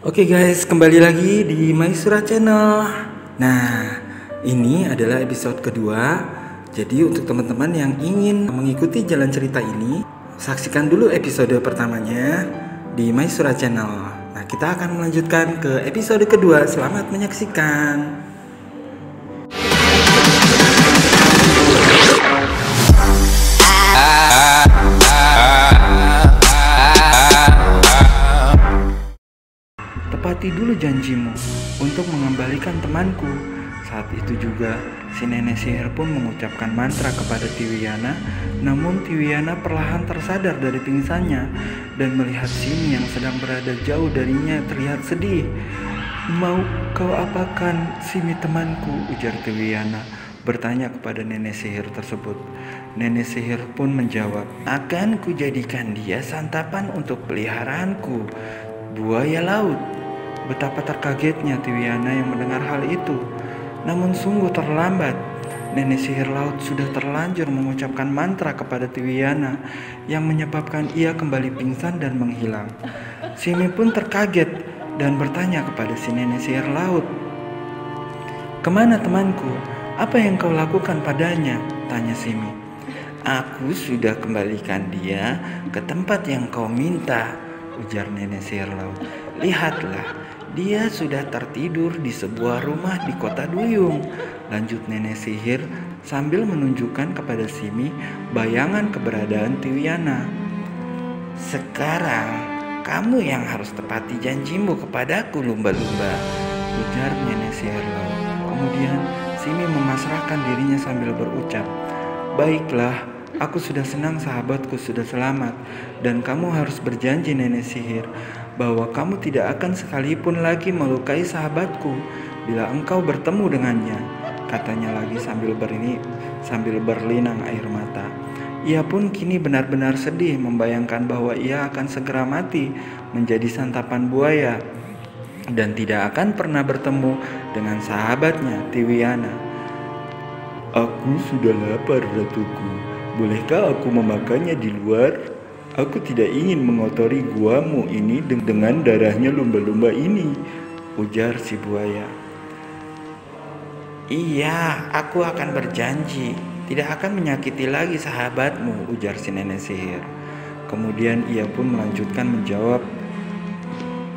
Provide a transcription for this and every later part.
Oke guys, kembali lagi di Maisura Channel. Nah, ini adalah episode kedua. Jadi untuk teman-teman yang ingin mengikuti jalan cerita ini, saksikan dulu episode pertamanya di Maisura Channel. Nah, kita akan melanjutkan ke episode kedua. Selamat menyaksikan. Tepati dulu janjimu untuk mengembalikan temanku. Saat itu juga si nenek sihir pun mengucapkan mantra kepada Tiwiana. Namun Tiwiana perlahan tersadar dari pingsannya dan melihat Simi yang sedang berada jauh darinya terlihat sedih. "Mau kau apakan Simi temanku?" ujar Tiwiana bertanya kepada nenek sihir tersebut. Nenek sihir pun menjawab, "Akan kujadikan dia santapan untuk peliharaanku, buaya laut." Betapa terkagetnya Tiwiana yang mendengar hal itu. Namun sungguh terlambat. Nenek sihir laut sudah terlanjur mengucapkan mantra kepada Tiwiana yang menyebabkan ia kembali pingsan dan menghilang. Simi pun terkaget dan bertanya kepada si nenek sihir laut, "Kemana temanku? Apa yang kau lakukan padanya?" tanya Simi. "Aku sudah kembalikan dia ke tempat yang kau minta," ujar nenek sihir laut. "Lihatlah, dia sudah tertidur di sebuah rumah di kota Duyung," lanjut nenek sihir sambil menunjukkan kepada Simi bayangan keberadaan Tiwiana. "Sekarang kamu yang harus tepati janjimu kepadaku, lumba-lumba," ujar nenek sihir laut. Kemudian Simi memasrahkan dirinya sambil berucap, "Baiklah, aku sudah senang sahabatku sudah selamat, dan kamu harus berjanji nenek sihir bahwa kamu tidak akan sekalipun lagi melukai sahabatku bila engkau bertemu dengannya," katanya lagi sambil berlinang air mata. Ia pun kini benar-benar sedih membayangkan bahwa ia akan segera mati menjadi santapan buaya dan tidak akan pernah bertemu dengan sahabatnya Tiwiana. "Aku sudah lapar, ratuku. Bolehkah aku memakannya di luar? Aku tidak ingin mengotori guamu ini dengan darahnya lumba-lumba ini," ujar si buaya. "Iya, aku akan berjanji tidak akan menyakiti lagi sahabatmu," ujar si nenek sihir. Kemudian ia pun melanjutkan menjawab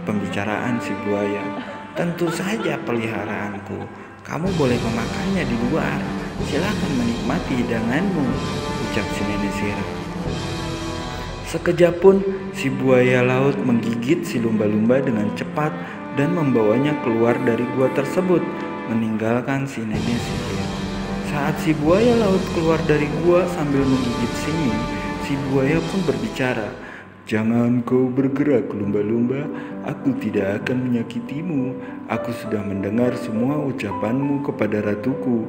pembicaraan si buaya. "Tentu saja peliharaanku. Kamu boleh memakannya di luar. Silakan menikmati hidanganmu," ucap si nenek sihir. Sekejap pun si buaya laut menggigit si lumba-lumba dengan cepat dan membawanya keluar dari gua tersebut, meninggalkan si nenek sihir. Saat si buaya laut keluar dari gua sambil menggigit Simi, si buaya pun berbicara, "Jangan kau bergerak, lumba-lumba. Aku tidak akan menyakitimu. Aku sudah mendengar semua ucapanmu kepada ratuku.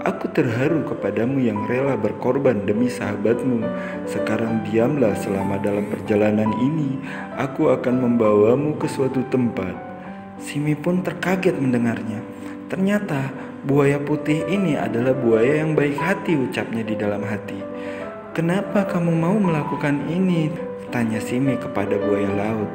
Aku terharu kepadamu yang rela berkorban demi sahabatmu. Sekarang diamlah selama dalam perjalanan ini. Aku akan membawamu ke suatu tempat." Simi pun terkaget mendengarnya. Ternyata buaya putih ini adalah buaya yang baik hati, ucapnya di dalam hati. "Kenapa kamu mau melakukan ini?" tanya Simi kepada buaya laut.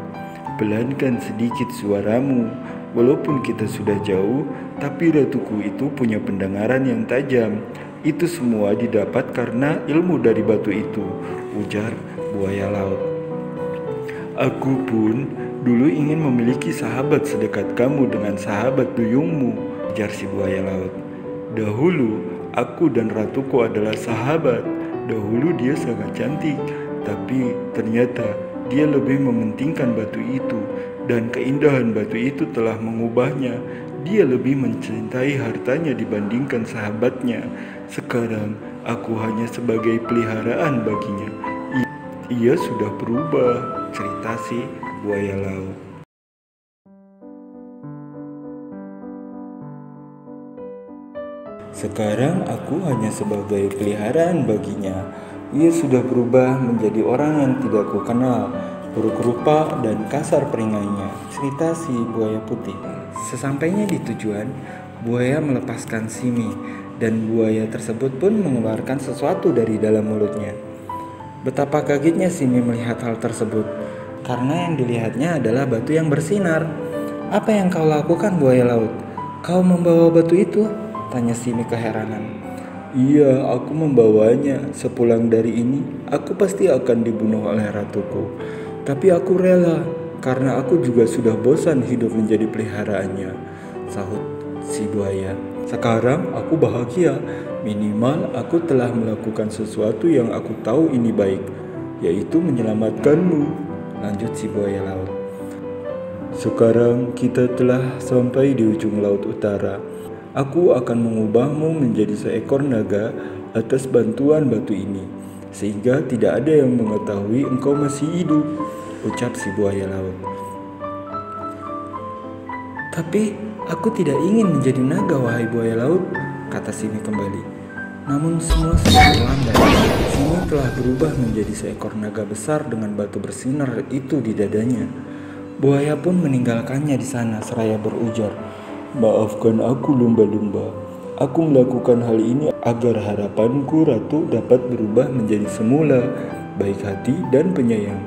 "Pelankan sedikit suaramu. Walaupun kita sudah jauh, tapi ratuku itu punya pendengaran yang tajam. Itu semua didapat karena ilmu dari batu itu," ujar buaya laut. "Aku pun dulu ingin memiliki sahabat sedekat kamu dengan sahabat duyungmu," ujar si buaya laut. "Dahulu aku dan ratuku adalah sahabat. Dahulu dia sangat cantik, tapi ternyata dia lebih mementingkan batu itu, dan keindahan batu itu telah mengubahnya. Dia lebih mencintai hartanya dibandingkan sahabatnya. Sekarang aku hanya sebagai peliharaan baginya. Ia sudah berubah," cerita si buaya laut. "Sekarang aku hanya sebagai peliharaan baginya. Ia sudah berubah menjadi orang yang tidak kukenal, buruk rupa dan kasar peringainya," cerita si buaya putih. Sesampainya di tujuan, buaya melepaskan Simi dan buaya tersebut pun mengeluarkan sesuatu dari dalam mulutnya. Betapa kagetnya Simi melihat hal tersebut, karena yang dilihatnya adalah batu yang bersinar. Apa yang kau lakukan, buaya laut? Kau membawa batu itu? Tanya Simi keheranan. Iya, aku membawanya. Sepulang dari ini, aku pasti akan dibunuh oleh ratuku. Tapi aku rela, karena aku juga sudah bosan hidup menjadi peliharaannya, sahut si buaya. Sekarang aku bahagia, minimal aku telah melakukan sesuatu yang aku tahu ini baik, yaitu menyelamatkanmu, lanjut si buaya laut. Sekarang kita telah sampai di ujung laut utara. Aku akan mengubahmu menjadi seekor naga atas bantuan batu ini, sehingga tidak ada yang mengetahui engkau masih hidup, ucap si buaya laut. Tapi aku tidak ingin menjadi naga, wahai buaya laut, kata Simi kembali. Namun semua sudah terlambat. Simi telah berubah menjadi seekor naga besar dengan batu bersinar itu di dadanya. Buaya pun meninggalkannya di sana seraya berujar, maafkan aku lumba-lumba. Aku melakukan hal ini agar harapanku ratu dapat berubah menjadi semula, baik hati dan penyayang.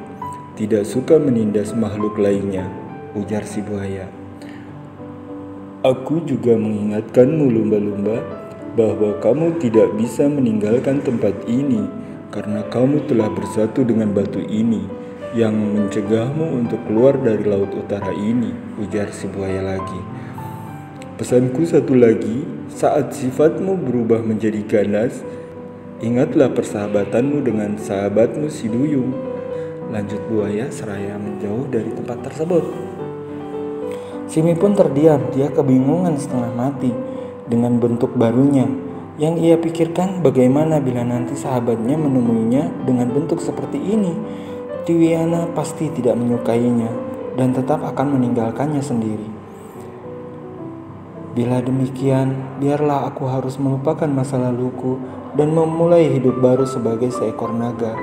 Tidak suka menindas makhluk lainnya, ujar si buaya. Aku juga mengingatkanmu lumba-lumba bahwa kamu tidak bisa meninggalkan tempat ini karena kamu telah bersatu dengan batu ini yang mencegahmu untuk keluar dari laut utara ini, ujar si buaya lagi. Pesanku satu lagi, saat sifatmu berubah menjadi ganas, ingatlah persahabatanmu dengan sahabatmu si duyung, lanjut buaya seraya menjauh dari tempat tersebut. Simi pun terdiam, dia kebingungan setengah mati dengan bentuk barunya. Yang ia pikirkan bagaimana bila nanti sahabatnya menemuinya dengan bentuk seperti ini. Tiwiana pasti tidak menyukainya dan tetap akan meninggalkannya sendiri. Bila demikian, biarlah aku harus melupakan masa laluku dan memulai hidup baru sebagai seekor naga,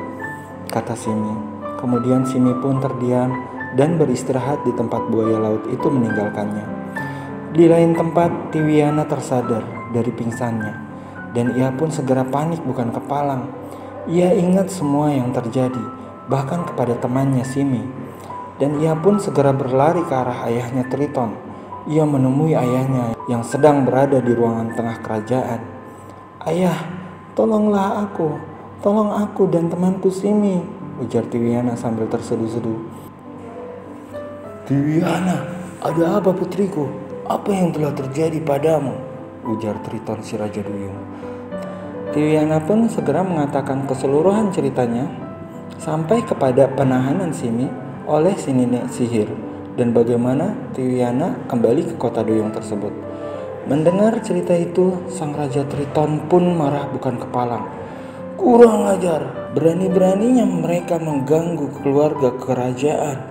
kata Simi. Kemudian Simi pun terdiam dan beristirahat di tempat buaya laut itu meninggalkannya. Di lain tempat, Tiwiana tersadar dari pingsannya, dan ia pun segera panik bukan kepalang. Ia ingat semua yang terjadi, bahkan kepada temannya Simi, dan ia pun segera berlari ke arah ayahnya Triton. Ia menemui ayahnya yang sedang berada di ruangan tengah kerajaan. Ayah, tolonglah aku, tolong aku dan temanku Simi, ujar Tiwiana sambil terseduh-seduh. Tiwiana, ada apa putriku? Apa yang telah terjadi padamu? Ujar Triton si Raja Duyung. Tiwiana pun segera mengatakan keseluruhan ceritanya sampai kepada penahanan Simi oleh si nenek sihir dan bagaimana Tiwiana kembali ke kota Duyung tersebut. Mendengar cerita itu, sang Raja Triton pun marah bukan kepalang. Kurang ajar, berani-beraninya mereka mengganggu keluarga kerajaan,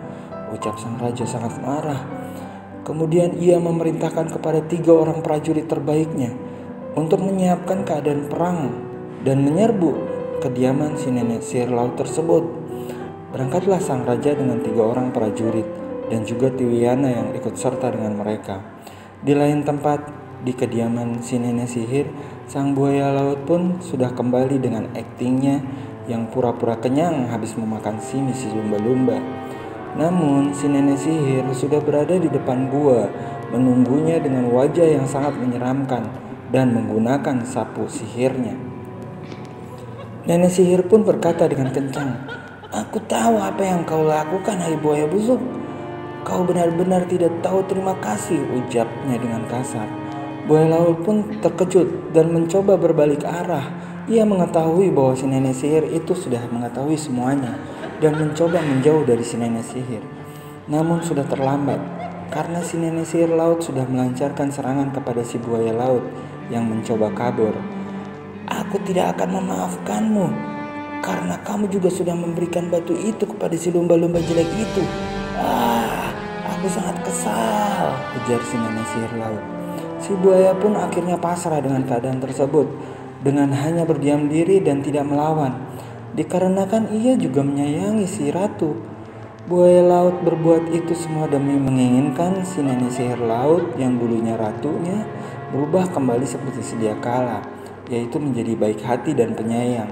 ucap sang raja sangat marah. Kemudian ia memerintahkan kepada 3 orang prajurit terbaiknya untuk menyiapkan keadaan perang dan menyerbu kediaman si nenek sihir laut tersebut. Berangkatlah sang raja dengan 3 orang prajurit dan juga Tiwiana yang ikut serta dengan mereka. Di lain tempat, di kediaman si nenek sihir, sang buaya laut pun sudah kembali dengan aktingnya yang pura-pura kenyang habis memakan Simi si lumba-lumba. Namun si nenek sihir sudah berada di depan gua, menunggunya dengan wajah yang sangat menyeramkan dan menggunakan sapu sihirnya. Nenek sihir pun berkata dengan kencang, "Aku tahu apa yang kau lakukan, hai buaya busuk. Kau benar-benar tidak tahu terima kasih," ujarnya dengan kasar. Buaya laut pun terkejut dan mencoba berbalik arah. Ia mengetahui bahwa si nenek sihir itu sudah mengetahui semuanya dan mencoba menjauh dari si nenek sihir. Namun sudah terlambat karena si nenek sihir laut sudah melancarkan serangan kepada si buaya laut yang mencoba kabur. "Aku tidak akan memaafkanmu karena kamu juga sudah memberikan batu itu kepada si lumba-lumba jelek itu. Aku sangat kesal," ujar si nenek sihir laut. Si buaya pun akhirnya pasrah dengan keadaan tersebut dengan hanya berdiam diri dan tidak melawan. Dikarenakan ia juga menyayangi si ratu. Buaya laut berbuat itu semua demi menginginkan si nenek sihir laut yang dulunya ratunya berubah kembali seperti sedia kala, yaitu menjadi baik hati dan penyayang.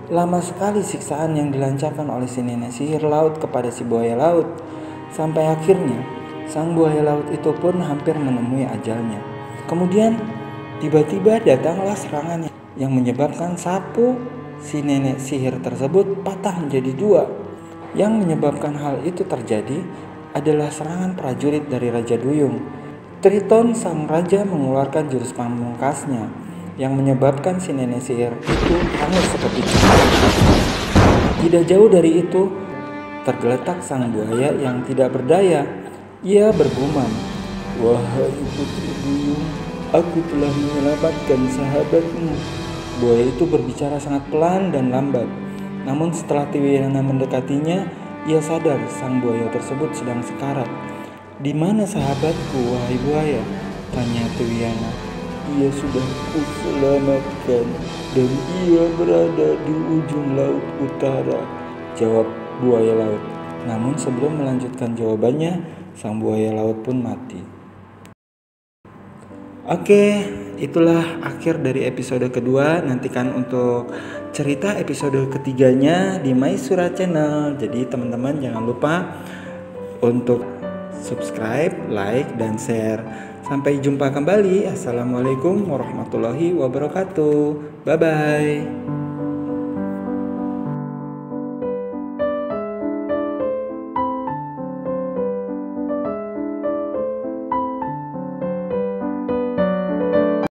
Lama sekali siksaan yang dilancarkan oleh si nenek sihir laut kepada si buaya laut, sampai akhirnya Sang buaya laut itu pun hampir menemui ajalnya. Kemudian tiba-tiba datanglah serangannya yang menyebabkan sapu si nenek sihir tersebut patah menjadi dua. Yang menyebabkan hal itu terjadi adalah serangan prajurit dari Raja Duyung. Triton sang raja mengeluarkan jurus pamungkasnya yang menyebabkan si nenek sihir itu hangus seketika. Tidak jauh dari itu, tergeletak sang buaya yang tidak berdaya. Ia bergumam, "Wahai putri Duyung, aku telah menyelamatkan sahabatmu." Buaya itu berbicara sangat pelan dan lambat. Namun setelah Tiwiana mendekatinya, ia sadar sang buaya tersebut sedang sekarat. "Di mana sahabatku, wahai buaya?" tanya Tiwiana. "Ia sudah kuselamatkan dan ia berada di ujung laut utara," jawab buaya laut. Namun sebelum melanjutkan jawabannya, sang buaya laut pun mati. Oke, itulah akhir dari episode kedua. Nantikan untuk cerita episode ketiganya di Maisura Channel. Jadi teman-teman jangan lupa untuk subscribe, like, dan share. Sampai jumpa kembali. Assalamualaikum warahmatullahi wabarakatuh. Bye-bye.